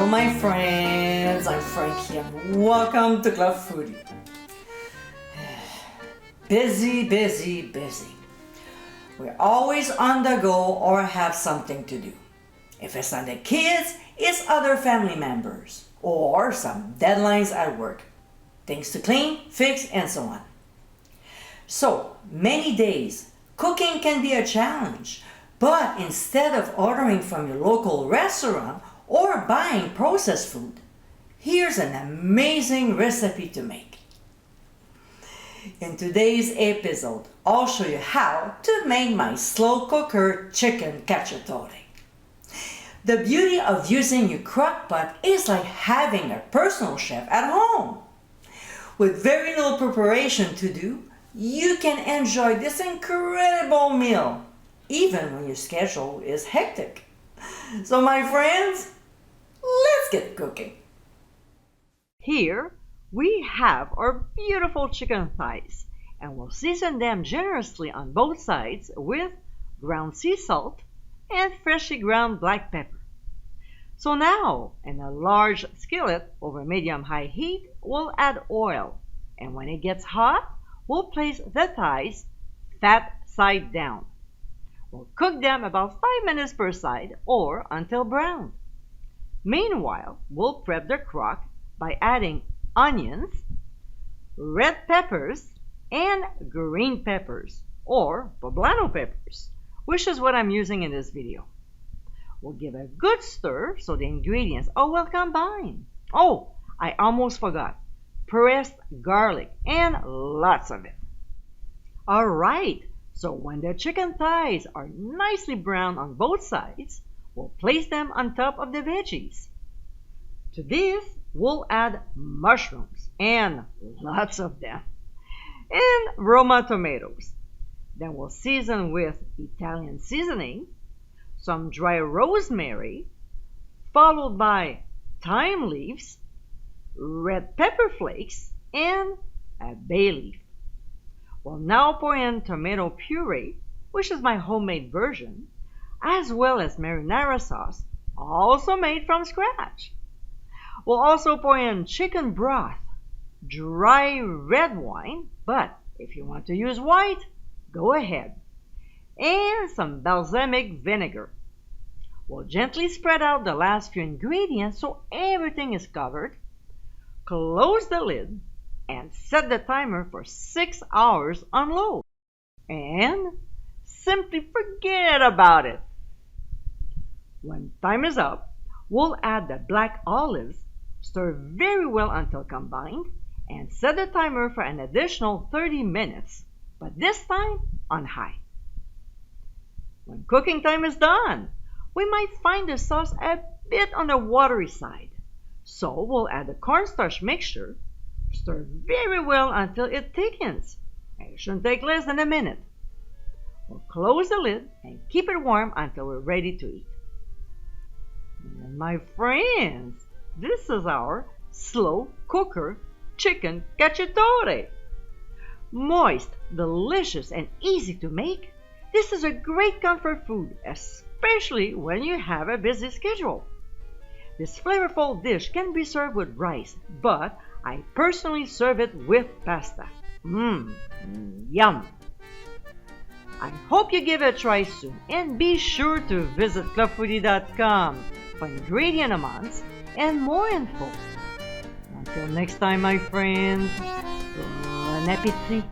Bonjour my friends, I'm Frankie and welcome to Club Foodie. Busy, busy, busy. We're always on the go or have something to do. If it's not the kids, it's other family members or some deadlines at work. Things to clean, fix, and so on. So many days, cooking can be a challenge, but instead of ordering from your local restaurant or buying processed food, here's an amazing recipe to make. In today's episode, I'll show you how to make my slow cooker chicken cacciatore. The beauty of using your crock pot is like having a personal chef at home. With very little preparation to do, you can enjoy this incredible meal, even when your schedule is hectic. So my friends, let's get cooking. Here we have our beautiful chicken thighs, and we'll season them generously on both sides with ground sea salt and freshly ground black pepper. So now, in a large skillet over medium-high heat, we'll add oil, and when it gets hot, we'll place the thighs fat side down. We'll cook them about 5 minutes per side or until brown. Meanwhile, we'll prep the crock by adding onions, red peppers, and green peppers, or poblano peppers, which is what I'm using in this video. We'll give a good stir so the ingredients are well combined. Oh, I almost forgot. Pressed garlic, and lots of it. Alright, so when the chicken thighs are nicely brown on both sides, we'll place them on top of the veggies. To this, we'll add mushrooms, and lots of them, and Roma tomatoes. Then we'll season with Italian seasoning, some dry rosemary, followed by thyme leaves, red pepper flakes, and a bay leaf. We'll now pour in tomato puree, which is my homemade version, as well as marinara sauce, also made from scratch. We'll also pour in chicken broth, dry red wine, but if you want to use white, go ahead, and some balsamic vinegar. We'll gently spread out the last few ingredients so everything is covered. Close the lid and set the timer for 6 hours on low. And simply forget about it. When time is up, we'll add the black olives, stir very well until combined, and set the timer for an additional 30 minutes, but this time on high. When cooking time is done, we might find the sauce a bit on the watery side. So we'll add the cornstarch mixture, stir very well until it thickens. It shouldn't take less than a minute. We'll close the lid and keep it warm until we're ready to eat. And my friends, this is our slow cooker chicken cacciatore. Moist, delicious, and easy to make, this is a great comfort food, especially when you have a busy schedule. This flavorful dish can be served with rice, but I personally serve it with pasta. Yum! I hope you give it a try soon, and be sure to visit clubfoodie.com for ingredient amounts and more info. Until next time, my friends, bon appétit!